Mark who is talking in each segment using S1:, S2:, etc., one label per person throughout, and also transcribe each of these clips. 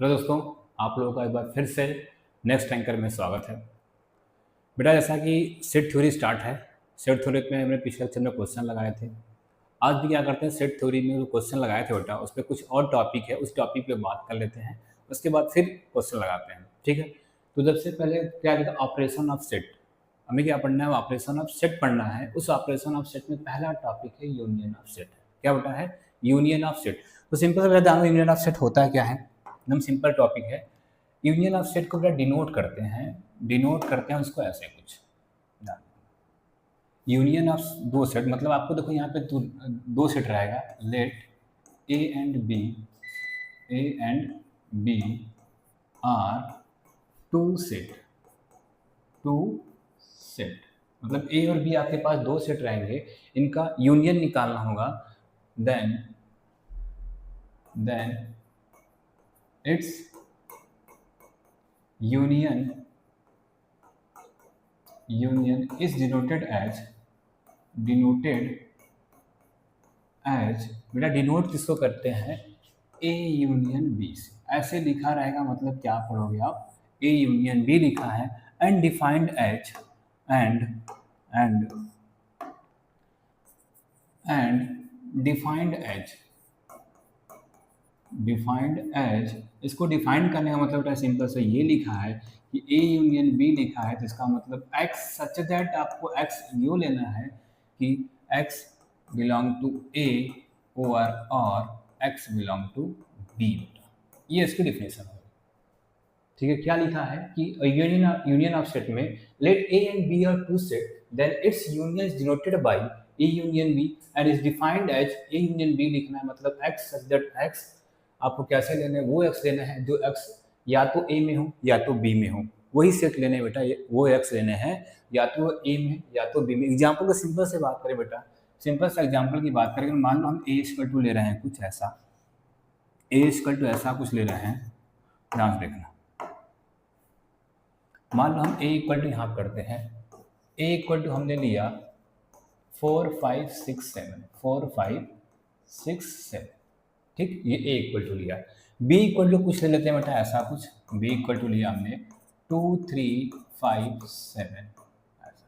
S1: Hello दोस्तों, आप लोगों का एक बार फिर से नेक्स्ट एंकर में स्वागत है। बेटा, जैसा कि सेट थ्योरी स्टार्ट है, सेट थ्योरी में हमने पिछले लेक्चर में क्वेश्चन लगाए थे। आज भी क्या करते हैं, सेट थ्योरी में जो क्वेश्चन लगाए थे बेटा, उस पर कुछ और टॉपिक है, उस टॉपिक पे बात कर लेते हैं। उसके बाद फिर क्वेश्चन लगाते हैं, ठीक है। तो सबसे पहले क्या लिखा, ऑपरेशन ऑफ सेट। हमें क्या पढ़ना है, ऑपरेशन ऑफ सेट पढ़ना है। उस ऑपरेशन ऑफ सेट में पहला टॉपिक है यूनियन ऑफ सेट। क्या बेटा है, यूनियन ऑफ सेट। तो सिंपल से बता दो, यूनियन ऑफ सेट होता है क्या है, एकदम सिंपल टॉपिक है। यूनियन ऑफ सेट को बेटा डिनोट करते हैं उसको ऐसे कुछ। यूनियन ऑफ दो सेट मतलब आपको देखो यहाँ पे दो सेट रहेगा। Let A and B are two set मतलब ए और बी आपके पास दो सेट रहेंगे, इनका यूनियन निकालना होगा। Then it's union is denoted as बेटा डिनोट किसको करते हैं, ए यूनियन बी से। ऐसे लिखा रहेगा, मतलब क्या पढ़ोगे आप, ए यूनियन बी लिखा है and defined as and defined as इसको डिफाइन करने का मतलब बेटा सिंपल से ये लिखा है कि ए यूनियन बी लिखा है, तो इसका मतलब एक्स सच दैट आपको एक्स यो लेना है कि एक्स बिलोंग टू ए और एक्स बिलोंग टू बी। ये इसकी डिफिनेशन है, ठीक है। क्या लिखा है कि यूनियन ऑफ सेट में let A and B are two set then it's union is denoted by A union B and is defined as A union B लिखना है, मतलब एक्स सच दैट एक्स आपको कैसे लेना है, वो एक्स लेना है जो एक्स या तो ए में हो या तो बी में हो, वही सेट लेने बेटा, वो एक्स लेने हैं या तो ए में या तो बी में। एग्जाम्पल को सिंपल से बात करें बेटा, सिंपल से एग्जाम्पल की बात करें, मान लो हम ए इक्वल टू ले रहे हैं कुछ ऐसा, ए इक्वल टू ऐसा कुछ ले रहे हैं, ध्यान देखना। मान लो हम ए इक्वल टू यहाँ करते हैं, ए इक्वल टू हमने लिया 4 5 6 7, ठीक, ये ए इक्वल टू लिया। बी इक्वल टू कुछ ले लेते हैं बेटा ऐसा कुछ, बी इक्वल टू लिया हमने 2 3 5 7 ऐसा।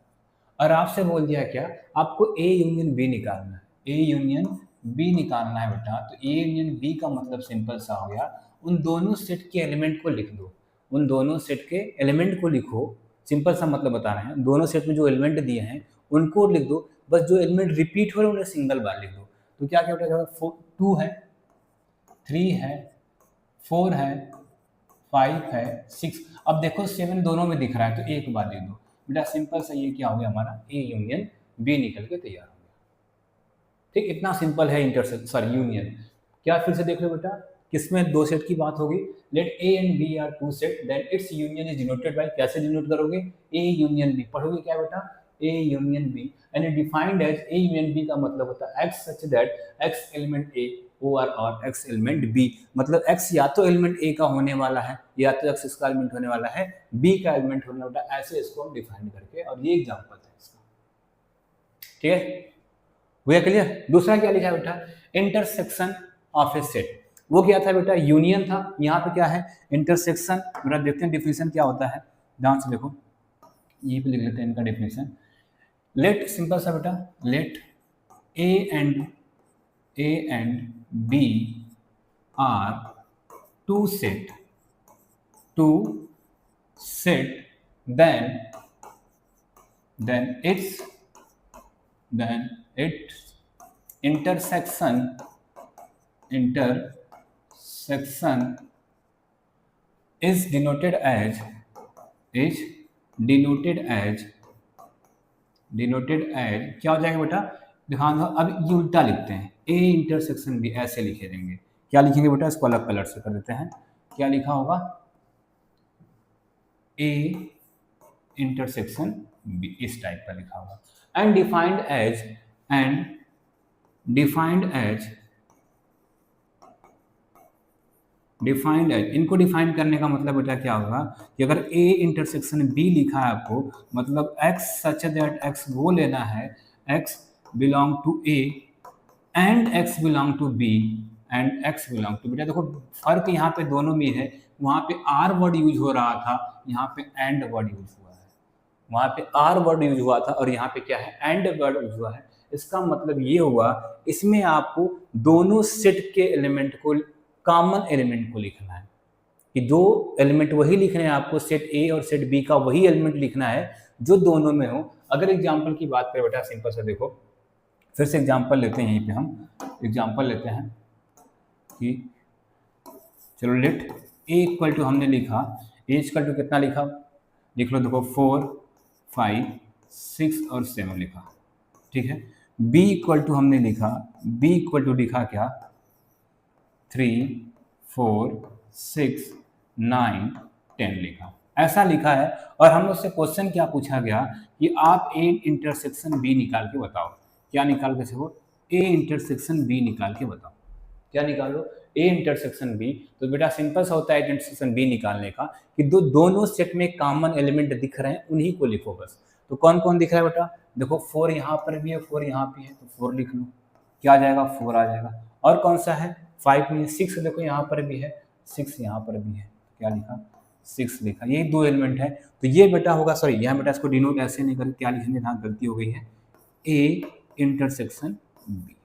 S1: और आपसे बोल दिया क्या, आपको ए यूनियन बी निकालना है, ए यूनियन बी निकालना है बेटा। तो ए यूनियन बी का मतलब सिंपल सा हो गया, उन दोनों सेट के एलिमेंट को लिख दो, उन दोनों सेट के एलिमेंट को लिखो। सिंपल सा मतलब बता रहे हैं, दोनों सेट में जो एलिमेंट दिए हैं उनको लिख दो, बस जो एलिमेंट रिपीट हो रहे हैं उन्हें सिंगल बार लिख दो। तो क्या क्या बेटा, 2 है, 3 है, 4 है, 5 है, 6। अब देखो 7 दोनों में दिख रहा है तो एक बार लिख दो बेटा। सिंपल सा ये क्या हो गया, हमारा ए यूनियन बी निकल के तैयार हो गया, ठीक। इतना सिंपल है यूनियन। क्या फिर से देख लो बेटा, किसमें दो सेट की बात होगी, let A and B are two set then it's union is denoted by, कैसे डिनोट करोगे, ए यूनियन बी पढ़ोगे क्या बेटा, A union B and defined as, A union B का मतलब होता है x such that x element A और एक्स एलिमेंट बी, मतलब एक्स या तो एलिमेंट ए का होने वाला है या तो एक्स इसका एलिमेंट होने वाला है, बी का एलिमेंट होने वाला है, ऐसे इसको हम डिफाइन करके, और ये एग्जांपल है इसका, ठीक है। हुआ क्लियर। दूसरा क्या लिखा है बेटा, इंटरसेक्शन ऑफ ए सेट। वो क्या था बेटा, यूनियन था, यहाँ पे क्या है इंटरसेक्शन। बेटा देखते हैं डिफिनेशन क्या होता है, ध्यान से देखो, ये पे लिख लेते हैं इनका डिफिनेशन। लेट सिंपल सा बेटा, let A and B are two set then its intersection is denoted as क्या हो जाएगा बेटा, ध्यान दो, अब ये उल्टा लिखते हैं, ए इंटरसेक्शन बी ऐसे लिखे देंगे। क्या लिखेंगे बेटा, इसको अलग कलर से कर देते हैं, क्या लिखा होगा, ए इंटरसेक्शन बी, इस टाइप का लिखा होगा। एंड डिफाइंड एज इनको डिफाइन करने का मतलब बेटा क्या होगा कि अगर ए इंटरसेक्शन बी लिखा है आपको, मतलब एक्स सच दैट एक्स वो लेना है, x belong to A and x belong to B and x belong to, बेटा देखो फर्क यहाँ पे दोनों में है, वहाँ पे आर वर्ड यूज हो रहा था, यहाँ पे एंड वर्ड यूज हुआ है, वहाँ पे आर वर्ड यूज हुआ था और यहाँ पे क्या है, एंड वर्ड यूज हुआ है। इसका मतलब ये हुआ इसमें आपको दोनों सेट के एलिमेंट को, कॉमन एलिमेंट को लिखना है, कि दो एलिमेंट वही लिखने हैं आपको, सेट ए और सेट बी का वही एलिमेंट लिखना है जो दोनों में हो। अगर एग्जाम्पल की बात करें बेटा, सिंपल से देखो, फिर से एग्जाम्पल लेते हैं, यहीं पे हम एग्जाम्पल लेते हैं कि चलो लेट ए इक्वल टू हमने लिखा, ए इक्वल टू कितना लिखा, लिख लो, देखो 4 5 6 और 7 लिखा, ठीक है। बी इक्वल टू हमने लिखा, बी इक्वल टू लिखा क्या, 3 4 6 9 10 लिखा, ऐसा लिखा है। और हम उससे क्वेश्चन क्या पूछा गया कि आप ए इंटरसेक्शन बी निकाल के बताओ। क्या निकाल के सको, ए इंटरसेक्शन बी निकाल के बताओ। क्या निकालो, ए इंटरसेक्शन बी। तो बेटा सिंपल सा होता है इंटरसेक्शन बी निकालने का कि दोनों सेट में कॉमन एलिमेंट दिख रहे हैं, उन्हीं को लिखो बस। तो कौन कौन दिख रहा है बेटा, देखो 4 यहाँ पर भी है, 4 यहाँ पे है, तो 4 लिख लो, क्या आ जाएगा, 4 आ जाएगा। और कौन सा है, 5 में 6, देखो यहाँ पर भी है, 6 यहाँ पर भी है, क्या लिखा, 6 लिखा। ये दो एलिमेंट है, तो ये बेटा होगा, सॉरी यहाँ बेटा इसको डिनोट ऐसे नहीं करके क्या लिखेंगे, यहाँ गलती हो गई है, ए इंटरसेक्शन बी।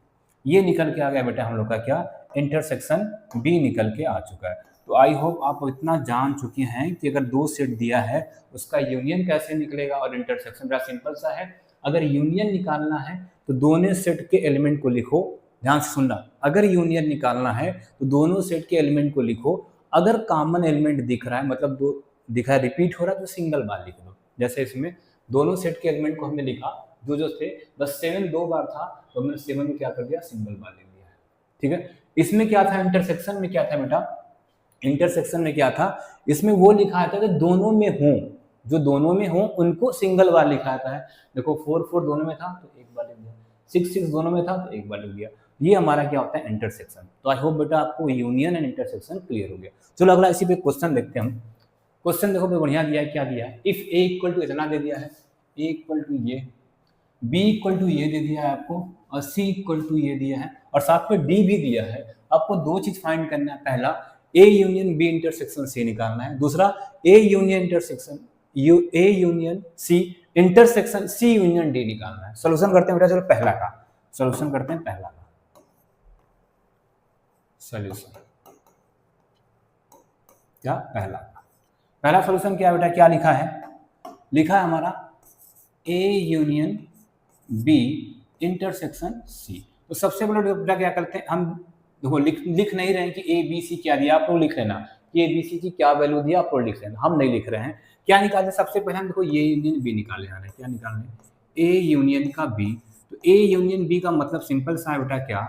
S1: ये निकल के आ गया बेटा हम लोग का क्या, इंटरसेक्शन बी निकल के आ चुका है। तो आई होप आप इतना जान चुके हैं कि अगर दो सेट दिया है उसका यूनियन कैसे निकलेगा और इंटरसेक्शन। बड़ा सिंपल सा है, अगर यूनियन निकालना है तो दोनों सेट के एलिमेंट को लिखो, ध्यान से सुनना, अगर यूनियन निकालना है तो दोनों सेट के एलिमेंट को लिखो। अगर कॉमन एलिमेंट दिख रहा है, मतलब दो दिखा है, रिपीट हो रहा है, तो सिंगल बार लिख लो। जैसे इसमें दोनों सेट के एलिमेंट को हमने लिखा, जो थे, बस 7 2 बार था तो हमने 7 में क्या कर दिया, सिंगल बार लिख दिया है, ठीक है। इसमें क्या था, इंटरसेक्शन में क्या था बेटा, इंटरसेक्शन में क्या था, इसमें वो लिखा था कि दोनों में हो, जो दोनों में हो उनको सिंगल बार लिखा है। देखो 4 4 दोनों में था तो एक बार लिख दिया, 6 6 दोनों में था तो एक बार लिख दिया। ये हमारा क्या होता है, इंटरसेक्शन। तो आई होप बेटा आपको यूनियन एंड इंटरसेक्शन क्लियर हो गया। चलो अगला इसी पे क्वेश्चन देखते हैं हम। क्वेश्चन देखो बढ़िया दिया है, क्या दिया है, इफ ए इक्वल टू इतना दे दिया है, ए इक्वल टू ये, बी इक्वल टू ये दे दिया है आपको, और सी इक्वल टू ये दिया है, और साथ में डी भी दिया है। आपको दो चीज फाइंड करना है, पहला A union B intersection C निकालना है, दूसरा A union intersection A union C intersection C union D निकालना है। सोल्यूशन करते हैं बेटा, चलो पहला का सोल्यूशन करते हैं, पहला का सोल्यूशन क्या, पहला सोल्यूशन क्या बेटा, क्या लिखा है, लिखा है हमारा A union B intersection C. तो सबसे पहले बेटा क्या करते हैं हम, देखो लिख नहीं रहे हैं कि ए बी सी क्या दिया, आप लोग लिख लेना कि ए बी सी की क्या वैल्यू दिया, आप लोग लिख लेना, हम नहीं लिख रहे हैं। क्या निकालते हैं, सबसे पहले हम देखो ए यूनियन बी निकाले जा रहे हैं। क्या निकालने, ए यूनियन का बी। तो ए यूनियन बी का मतलब सिंपल सा है बेटा, क्या,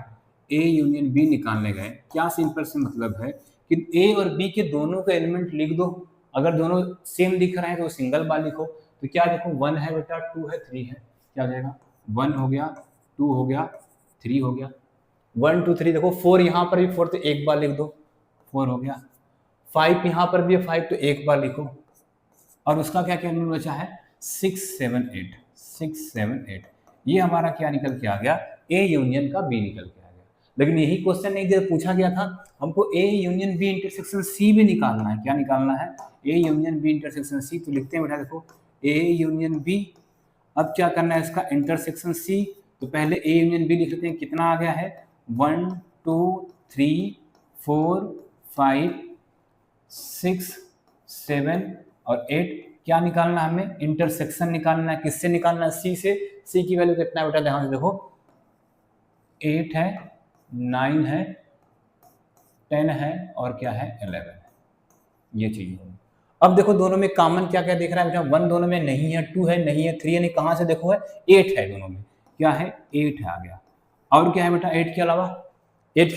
S1: ए यूनियन बी निकालने गए, क्या सिंपल से मतलब है कि ए और बी के दोनों का एलिमेंट लिख दो। अगर दोनों सेम दिख रहे हैं तो सिंगल बार लिखो। तो क्या देखो, 1 है बेटा, 2 है, 3 है, क्या हो जाएगा, 1 हो गया, 2 हो गया, 3 हो गया, 1 2 3। देखो 4 यहाँ पर भी 4 तो एक बार लिख दो, 4 हो गया, 5 यहाँ पर भी है 5 तो एक बार लिखो, और उसका क्या क्या एलिमेंट बचा है, 6 7 8। ये हमारा क्या निकल के आ गया, ए यूनियन का बी निकल के आ गया। लेकिन यही क्वेश्चन नहीं जब पूछा गया था, हमको A union B intersection C भी निकालना है। क्या निकालना है, A union B intersection C. तो लिखते हैं बेटा, देखो ए यूनियन बी, अब क्या करना है इसका इंटरसेक्शन सी। तो पहले ए यूनियन बी लिख लेते हैं, कितना आ गया है, 1 2 3 4 5 6 7 और 8। क्या निकालना है हमें, इंटरसेक्शन निकालना है, किससे निकालना है, सी से। सी की वैल्यू कितना है बेटा, ध्यान से देखो, 8 है, 9 है, 10 है, और क्या है, 11 है, ये चीज है। अब देखो दोनों में कॉमन क्या क्या दिख रहा है बेटा, 1 दोनों में नहीं है, 2 है नहीं है, 3 है नहीं, कहाँ से देखो है, 8 है दोनों में, क्या है, 8 है, आ गया। और क्या है बेटा, 8 के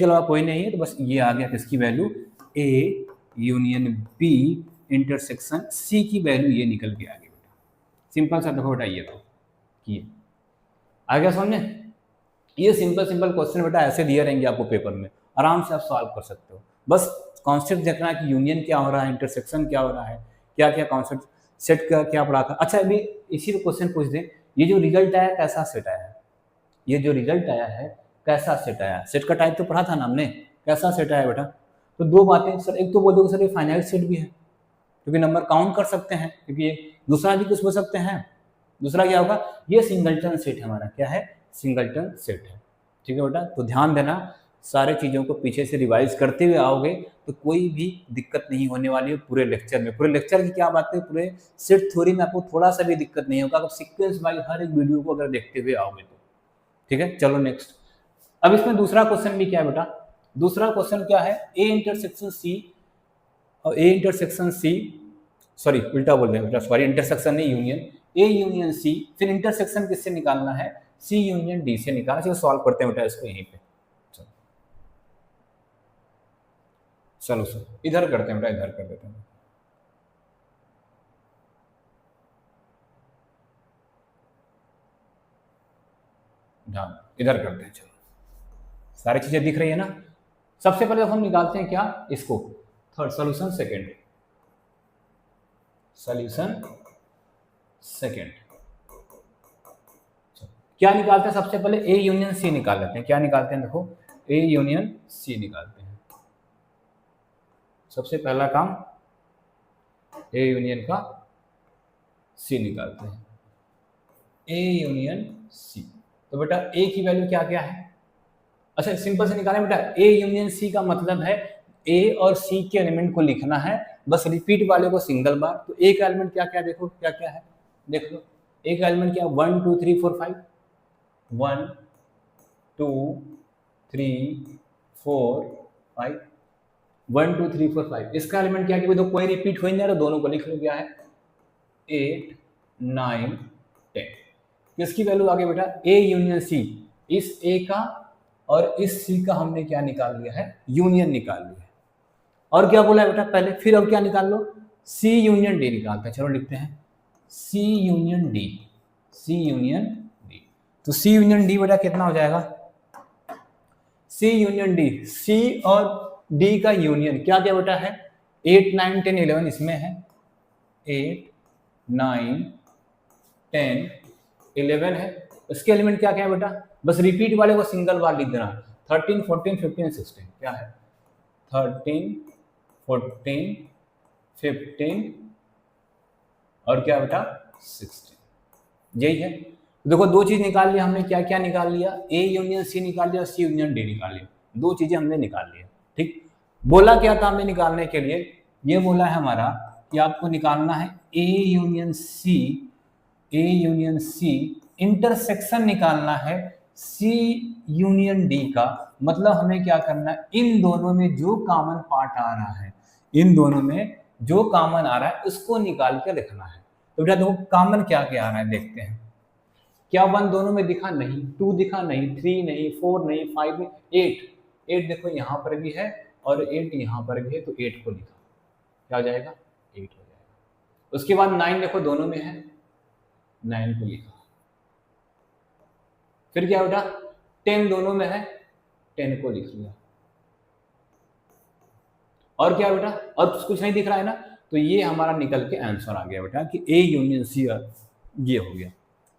S1: अलावा कोई नहीं है, तो बस ये आ गया किसकी value, A union B intersection C की वैल्यू ये निकल के आ गई बेटा। सिंपल सा देखो बेटा, ये तो किए आ गया समझे। ये सिंपल क्वेश्चन बेटा ऐसे दिए रहेंगे आपको पेपर में, आराम से आप सॉल्व कर सकते हो। बस कॉन्सेप्ट देखना है कि यूनियन क्या हो रहा है, इंटरसेक्शन क्या हो रहा है, क्या क्या कॉन्सेप्ट, सेट का क्या पढ़ा था। अच्छा अभी इसी पे क्वेश्चन पूछ दें, ये जो रिजल्ट आया कैसा सेट आया है, ये जो रिजल्ट आया है कैसा सेट आया, सेट का टाइप तो पढ़ा था ना हमने, कैसा सेट आया बेटा? तो दो बातें सर, एक तो बोल दोगे सर ये फाइनाइट सेट भी है क्योंकि नंबर काउंट कर सकते हैं, क्योंकि ये दूसरा भी कुछ बोल सकते हैं। दूसरा क्या होगा, ये सिंगलटन सेट है हमारा, क्या है, सिंगलटन सेट है। ठीक है बेटा, तो ध्यान देना, सारे चीज़ों को पीछे से रिवाइज करते हुए आओगे तो कोई भी दिक्कत नहीं होने वाली है पूरे लेक्चर में। पूरे लेक्चर की क्या बात है, पूरे सेट थ्योरी में आपको थोड़ा सा भी दिक्कत नहीं होगा अगर सीक्वेंस वाइज हर एक वीडियो को अगर देखते हुए आओगे तो। ठीक है, चलो नेक्स्ट। अब इसमें दूसरा क्वेश्चन भी क्या है बेटा, दूसरा क्वेश्चन क्या है, ए इंटरसेक्शन सी और ए इंटरसेक्शन सी, सॉरी उल्टा बोल रहे हैं बेटा, सॉरी इंटरसेक्शन नहीं यूनियन, ए यूनियन सी, फिर इंटरसेक्शन किससे निकालना है, सी यूनियन डी से निकालना। चलो सॉल्व करते हैं बेटा इसको यहीं पे। चलो सर इधर करते हैं बेटा, इधर कर देते हैं। ध्यान इधर करते हैं। चलो सारी चीजें दिख रही है ना। सबसे पहले हम निकालते हैं क्या, इसको third solution second, solution second. क्या निकालते हैं सबसे पहले, ए यूनियन सी निकाल लेते हैं। क्या निकालते हैं, देखो ए यूनियन सी निकालते हैं। सबसे पहला काम ए यूनियन का सी निकालते हैं, ए यूनियन सी। तो बेटा ए की वैल्यू क्या क्या है, अच्छा सिंपल से निकालें बेटा, ए यूनियन सी का मतलब है ए और सी के एलिमेंट को लिखना है, बस रिपीट वाले को सिंगल बार। तो ए का एलिमेंट क्या क्या, देखो क्या क्या है, देख लो ए का एलिमेंट क्या, 1 2 3 4 5, 1 2 3 4 5, 1 2 3 4 5। इसका एलिमेंट क्या है, तो कोई रिपीट हो ही नहीं रहा, दोनों को लिख लो, क्या है 8 9 10। किसकी वैल्यू आ गई बेटा, ए यूनियन सी, इस ए का और इस सी का हमने क्या निकाल लिया है, यूनियन निकाल लिया है। और क्या बोला है बेटा पहले, फिर अब क्या निकाल लो, सी यूनियन डी निकालते हैं। चलो लिखते हैं सी यूनियन डी, सी यूनियन डी। तो सी यूनियन डी बेटा कितना हो जाएगा, सी यूनियन डी, सी और डी का यूनियन क्या क्या बेटा है, 8 9 10 11 इसमें है, 8 9 10 11 है। इसके एलिमेंट क्या क्या है बेटा, बस रिपीट वाले को सिंगल बार लिख देना, 13 14 15 16, क्या है 13 14 15 और क्या बेटा 16, यही है। देखो दो चीज निकाल लिया हमने, क्या क्या निकाल लिया, ए यूनियन सी निकाल लिया, सी यूनियन डी निकाल लिया, दो चीजें हमने निकाल लिया। ठीक, बोला क्या था हमें निकालने के लिए, ये बोला है हमारा कि आपको निकालना है A union C, A union C, intersection निकालना है सी यूनियन डी का। मतलब हमें क्या करना है, इन दोनों में जो कॉमन पार्ट आ रहा है, इन दोनों में जो कॉमन आ रहा है उसको निकाल के लिखना है। तो बेटा देखो कॉमन क्या क्या आ रहा है, देखते हैं। क्या 1 दोनों में दिखा, नहीं, 2 दिखा, नहीं, 3 नहीं, 4 नहीं, 5 नहीं, 8 देखो यहाँ पर भी है और 8 यहाँ पर भी है, तो 8 को लिखा, क्या हो जाएगा 8 हो जाएगा। उसके बाद 9 देखो दोनों में है, 9 को लिखा। फिर क्या बेटा 10 दोनों में है, 10 को लिख लिया। और क्या बेटा, और कुछ नहीं दिख रहा है ना, तो ये हमारा निकल के आंसर आ गया बेटा कि ए यूनियन सी ये हो गया।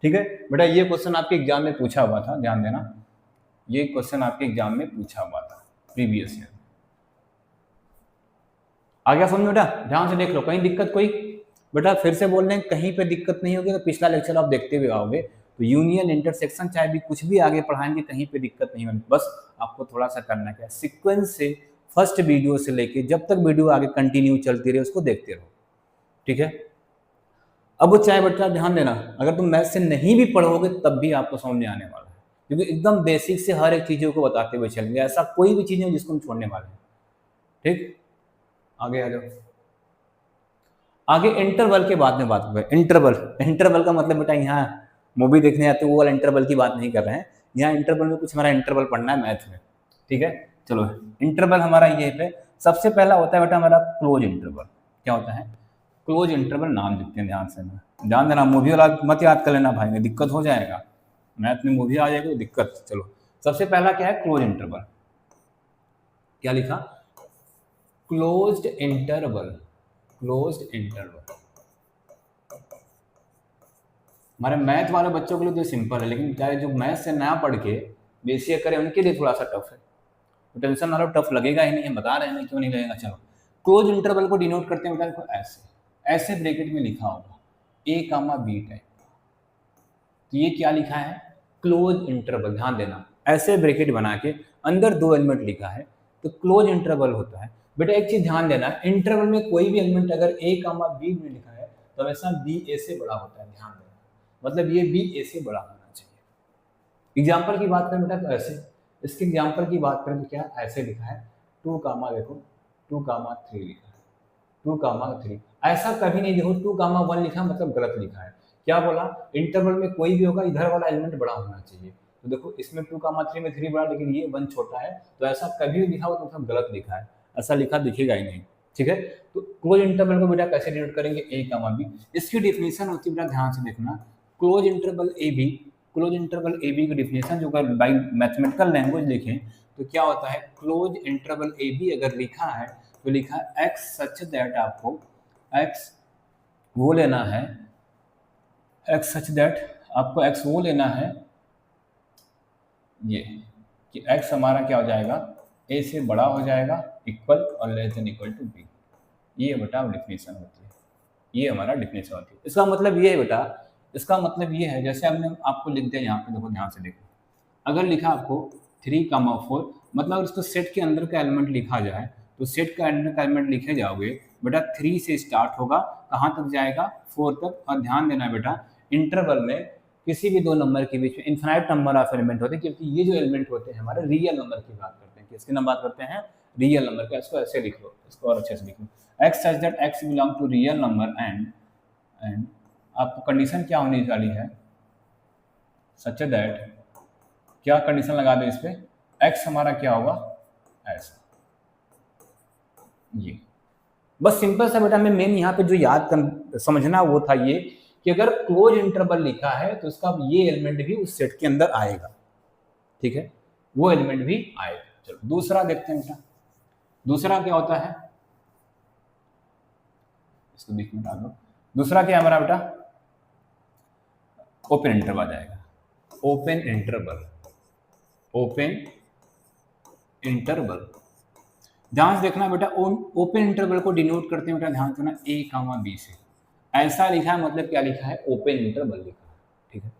S1: ठीक है बेटा, ये क्वेश्चन आपके एग्जाम में पूछा हुआ था, ध्यान देना, ये क्वेश्चन आपके एग्जाम में पूछा हुआ था प्रीवियस ईयर। आ गया समझ बेटा, ध्यान से देख लो, कहीं दिक्कत कोई बेटा, फिर से बोल रहे हैं कहीं पे दिक्कत नहीं होगी तो पिछला लेक्चर आप देखते हुए आओगे, तो यूनियन इंटरसेक्शन चाहे भी कुछ भी आगे पढ़ाएंगे कहीं पे दिक्कत नहीं होगी। बस आपको थोड़ा सा करना क्या है, सीक्वेंस से फर्स्ट वीडियो से लेके जब तक वीडियो आगे कंटिन्यू चलती रहे उसको देखते रहो। ठीक है, अब वो चाहे बेटा ध्यान देना, अगर तुम मैथ से नहीं भी पढ़ोगे तब भी आपको समझ में आने वाला है, क्योंकि एकदम बेसिक से हर एक चीज़ों को बताते हुए चलेंगे, ऐसा कोई भी चीज़ नहीं जिसको हम छोड़ने वाले हैं। ठीक, आगे आ जाओ। आगे इंटरवल के बाद में बात करें। इंटरवल का मतलब बेटा यहाँ मूवी देखने आते वो वाला इंटरवल की बात नहीं कर रहे हैं, यहाँ इंटरवल में कुछ हमारा इंटरवल पढ़ना है मैथ में। ठीक है, चलो इंटरवल हमारा ये पे सबसे पहला होता है बेटा हमारा क्लोज इंटरवल। क्या होता है क्लोज इंटरवल, नाम लिखते हैं ध्यान से, ध्यान देना, मूवी वाला मत याद कर लेना भाई, में दिक्कत हो जाएगा, मैथ में मूवी आ जाएगी तो दिक्कत। चलो सबसे पहला क्या है क्लोज इंटरवल, क्या लिखा क्लोज्ड इंटरवल, क्लोज्ड इंटरवल। हमारे मैथ वाले बच्चों के लिए तो सिंपल है, लेकिन चाहे जो मैथ से ना पढ़ के बेसिक करें उनके लिए थोड़ा सा टफ है। तो टेंशन ना लो, टफ लगेगा ही नहीं, हम बता रहे हैं क्यों नहीं लगेगा। चलो क्लोज इंटरवल को डिनोट करते हैं बेटा, देखो ऐसे ब्रैकेट में लिखा होगा a कामा बी टाइप, तो ये क्या लिखा है, क्लोज इंटरवल। ध्यान देना, ऐसे ब्रैकेट बना के अंदर 2 एलिमेंट लिखा है तो क्लोज इंटरवल होता है। बेटा एक चीज ध्यान देना, इंटरवल में कोई भी एलिमेंट अगर a कामा बी में लिखा है तो हमेशा b a से बड़ा होता है। ध्यान देना, मतलब ये b a से बड़ा होना चाहिए। एग्जाम्पल की बात करें बेटा तो ऐसे, इसके एग्जाम्पल की बात करें तो क्या ऐसे लिखा है 2 कामा, देखो 2 कामा 3 लिखा है, 2 कामा 3। ऐसा कभी नहीं देखो 2 कामा 1 लिखा मतलब गलत लिखा है। क्या बोला, इंटरवल में कोई भी होगा इधर वाला एलिमेंट बड़ा होना चाहिए। तो देखो इसमें 2 कामा 3 में 3 बड़ा, लेकिन ये 1 छोटा है, तो ऐसा कभी भी लिखा हो तो मतलब गलत लिखा है, ऐसा लिखा दिखेगा ही नहीं। ठीक है, तो क्लोज इंटरवल को बेटा कैसे डिनोट करेंगे, a कामा b। इसकी डेफिनेशन होती है बेटा, ध्यान से देखना, close interval A B, close interval A B की डेफिनेशन जो अगर बाई मैथमेटिकल लैंग्वेज लिखें तो क्या होता है, क्लोज इंटरवल ए बी अगर लिखा है तो लिखा है x सच दैट, आपको x वो लेना है, x सच दैट आपको x वो लेना है ये कि x हमारा क्या हो जाएगा, a से बड़ा हो जाएगा, इक्वल और less than equal to b। ये बेटा डिफिनेशन होती है, ये हमारा डिफिनेशन होती है। इसका मतलब ये है बेटा, इसका मतलब ये है, जैसे हमने आपको लिख दिया यहाँ पे, देखो ध्यान से देखो, अगर लिखा आपको 3 कामा 4, मतलब अगर इसको सेट के अंदर का एलिमेंट लिखा जाए तो सेट का अंदर का एलिमेंट लिखे जाओगे बेटा 3 से स्टार्ट होगा, कहाँ तक जाएगा 4 तक। और ध्यान देना बेटा, इंटरवल में किसी भी 2 नंबर के बीच में इन्फिनाइट नंबर ऑफ एलिमेंट होते हैं, क्योंकि ये जो एलिमेंट होते हैं हमारे रियल नंबर की बात करते हैं। किसकी हम बात करते हैं, रियल नंबर का। इसको ऐसे लिख लो, इसको और अच्छे से लिख लो, x such that x belong to real number and आपको कंडीशन क्या होनी वाली है, सच दैट, क्या कंडीशन लगा दे इस पे, x हमारा क्या होगा ऐसा। ये बस सिंपल सा बेटा, मैं मेन यहाँ पे जो समझना वो था ये कि अगर क्लोज इंटरवल लिखा है तो उसका ये एलिमेंट भी उस सेट के अंदर आएगा। ठीक है, वो एलिमेंट भी आएगा। चलो दूसरा देखते हैं बेटा, दूसरा क्या होता है, इसको बीच में डाल दो। दूसरा क्या है हमारा बेटा, ओपन इंटरवल आ जाएगा, ओपन इंटरवल, ओपन इंटरवल। ध्यान से देखना बेटा, ओपन इंटरवल को डिनोट करते हैं बेटा, ध्यान देना a कामा b से। ऐसा लिखा है मतलब क्या लिखा है, ओपन इंटरवल लिखा है। ठीक है,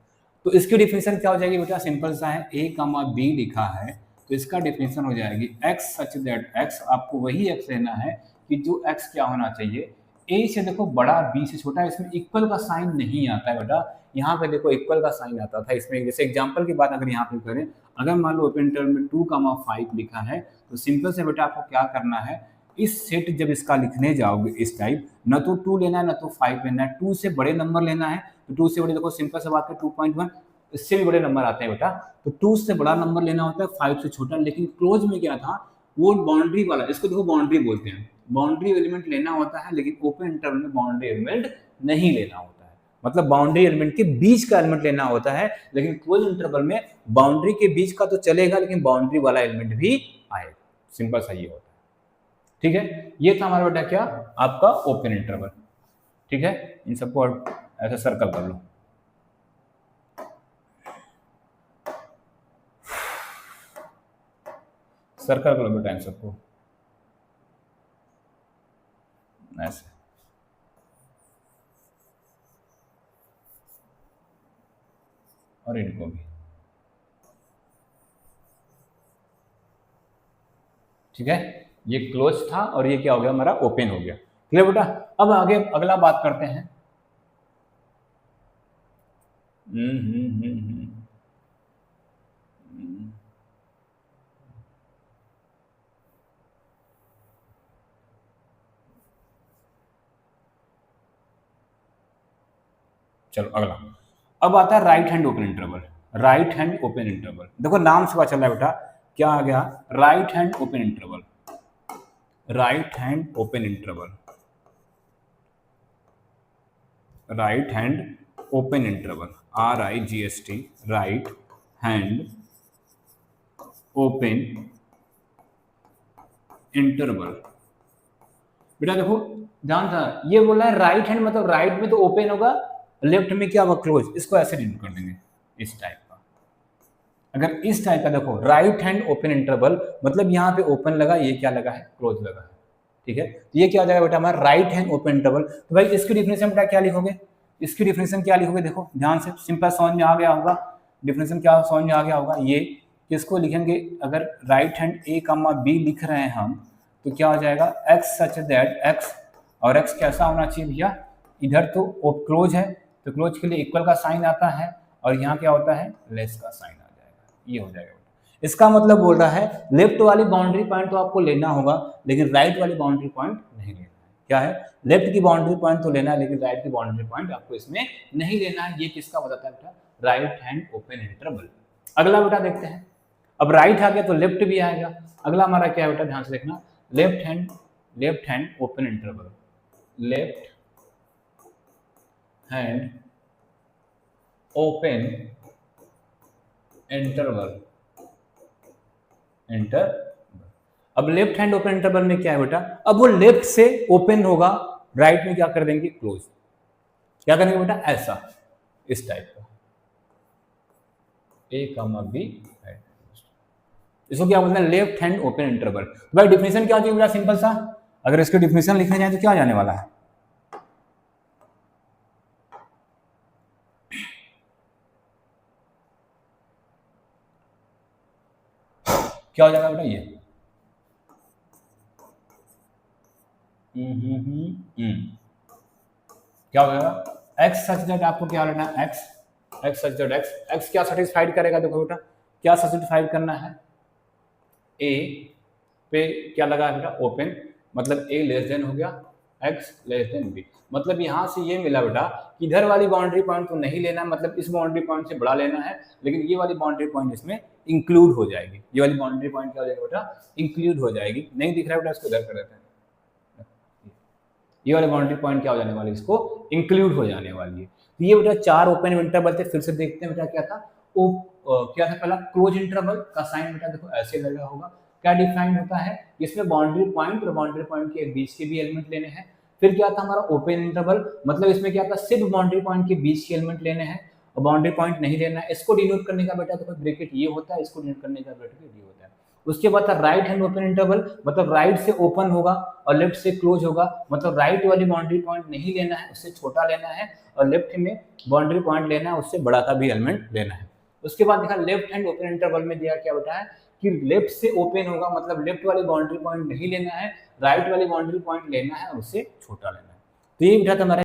S1: तो इसकी डिफिनेशन क्या हो जाएगी बेटा, सिंपल सा है, a कामा b लिखा है तो इसका डिफिनेशन हो जाएगी x सच दैट x, आपको वही x लेना है कि जो x क्या होना चाहिए, a से देखो बड़ा b से छोटा। इसमें इक्वल का साइन नहीं आता है बेटा, यहाँ पे देखो इक्वल का साइन आता था इसमें। जैसे एग्जांपल की बात अगर यहाँ पे करें, अगर मान लो ओपन इंटरवल में 2 कामा 5 लिखा है तो सिंपल से बेटा आपको क्या करना है, इस सेट जब इसका लिखने जाओगे इस टाइप, न तो 2 लेना है न तो 5 लेना है, 2 से बड़े नंबर लेना है। तो 2 से बड़े देखो सिंपल से बात करें 2.1, इससे भी बड़े नंबर आते हैं बेटा, तो 2 से बड़ा नंबर लेना होता है, 5 से छोटा। लेकिन क्लोज में क्या था, वो बाउंड्री वाला, इसको देखो बाउंड्री बोलते हैं, बाउंड्री एलिमेंट लेना होता है, लेकिन ओपन इंटरवल में बाउंड्री एलिमेंट नहीं लेना होता है। मतलब बाउंड्री एलिमेंट के बीच का एलिमेंट लेना होता है, लेकिन क्लोज इंटरवल में बाउंड्री के बीच का तो चलेगा लेकिन बाउंड्री वाला एलिमेंट भी आएगा। सिंपल सा ये होता है। ठीक है, ये था हमारा बेटा क्या, आपका ओपन इंटरवल। ठीक है, इन सबको ऐसे सर्कल कर लो। सर्कल कर लो बेटा इन सबको ऐसे। और इनको भी। ठीक है, ये क्लोज था और ये क्या हो गया हमारा, ओपन हो गया। क्लियर बेटा, अब आगे अगला बात करते हैं। चलो अगला, अब आता है right hand open interval. Right hand open interval, देखो नाम से पता चल रहा है बेटा क्या आ गया, right hand open interval, right hand open interval, right hand open interval, RIGST, right hand open interval. बेटा देखो ध्यान था, ये बोला है राइट हैंड, मतलब राइट में तो ओपन होगा, लेफ्ट में क्या होगा क्लोज। इसको ऐसे डिनोट कर देंगे इस टाइप का, अगर इस टाइप का देखो राइट हैंड ओपन इंटरवल, मतलब यहाँ पे ओपन लगा, ये क्या लगा है, क्लोज लगा है, ठीक है। तो ये क्या हो जाएगा बेटा हमारा राइट हैंड ओपन इंटरवल। तो भाई इसकी डिफिनेशन बेटा क्या लिखोगे, इसकी डिफिनेशन क्या लिखोगे, देखो ध्यान से, सिंपल समझ में आ गया होगा, डिफिनेशन क्या समझ में आ गया होगा, ये किसको लिखेंगे, अगर राइट हैंड ए कमा बी लिख रहे हैं हम, तो क्या हो जाएगा, एक्स सच दैट एक्स, और एक्स कैसा होना चाहिए भैया, इधर तो क्लोज है, तो क्लोज के लिए इक्वल का साइन आता है, और यहाँ क्या होता है, लेस का साइन आ जाएगा, ये हो जाएगा। इसका मतलब बोल रहा है लेफ्ट वाली बाउंड्री पॉइंट तो आपको लेना होगा, लेकिन राइट वाली बाउंड्री पॉइंट नहीं लेना है। क्या है, लेफ्ट की बाउंड्री पॉइंट तो लेना है, लेकिन राइट की बाउंड्री पॉइंट आपको इसमें नहीं लेना है। ये किसका बताता है बेटा, राइट हैंड ओपन इंटरवल। अगला बेटा देखते हैं, अब राइट आ गया तो लेफ्ट भी आएगा। अगला हमारा क्या है बेटा, ध्यान से देखना, left hand open interval, left hand open interval, अब लेफ्ट हैंड ओपन इंटरवल में क्या है बेटा, अब वो लेफ्ट से ओपन होगा, राइट में क्या कर देंगे, क्लोज। क्या करेंगे बेटा, ऐसा, इस टाइप का, ए कमा बी, इसको क्या बोलते हैं, लेफ्ट हैंड ओपन इंटरवल। भाई डिफिनेशन क्या होती है बेटा, सिंपल सा, अगर इसकी डिफिनेशन लिखने जाए तो क्या जाने वाला है, क्या हो जाएगा बेटा, ये क्या हो जाएगा, एक्स सच दैट, आपको क्या लेना है, एक्स सच दैट एक्स क्या सेटिस्फाइड करेगा, देखो बेटा क्या सेटिस्फाइड करना है, ए पे क्या लगा है बेटा, ओपन, मतलब ए लेस देन हो गया एक्स लेस देन बी, मतलब यहां से ये मिला बेटा कि इधर वाली बाउंड्री पॉइंट तो नहीं लेना, मतलब इस बाउंड्री पॉइंट से बड़ा लेना है, लेकिन ये वाली बाउंड्री पॉइंट इसमें इंक्लूड हो जाएगी, ये वाली बाउंड्री पॉइंट क्या हो जाएगी बेटा, इंक्लूड हो जाएगी। नहीं दिख रहा है बेटा, इसको इधर कर देते हैं, ये वाली बाउंड्री पॉइंट क्या हो जाने वाली है, इसको इंक्लूड हो जाने वाली है। तो ये बेटा चार ओपन इंटरवल थे, फिर से देखते हैं बेटा क्या था, क्या था, पहला क्लोज इंटरवल का साइन बेटा देखो ऐसे लगा होगा, क्या डिफाइन होता है, इसमें बाउंड्री पॉइंट और बाउंड्री पॉइंट के बीच के भी एलिमेंट लेने हैं। फिर क्या था हमारा ओपन इंटरवल, मतलब इसमें क्या था, सिर्फ बाउंड्री पॉइंट के बीच के एलिमेंट लेने हैं और बाउंड्री पॉइंट नहीं लेना है। इसको डिनोट करने का बेटा देखो ब्रैकेट ये होता है, इसको डिनोट करने का ब्रैकेट ये होता है। उसके बाद था राइट हैंड ओपन इंटरवल, मतलब राइट से ओपन होगा और लेफ्ट से क्लोज होगा, मतलब राइट वाली बाउंड्री पॉइंट नहीं लेना है, उससे छोटा लेना है, और लेफ्ट में बाउंड्री पॉइंट लेना है, उससे बड़ा का भी एलिमेंट लेना है। उसके बाद देखा लेफ्ट हैंड ओपन इंटरवल में दिया क्या होता है कि लेफ्ट से ओपन होगा, मतलब लेफ्ट वाली बाउंड्री पॉइंट नहीं लेना है, राइट वाली बाउंड्री पॉइंट लेना है, उससे छोटा लेना है। तो ये बेटा हमारा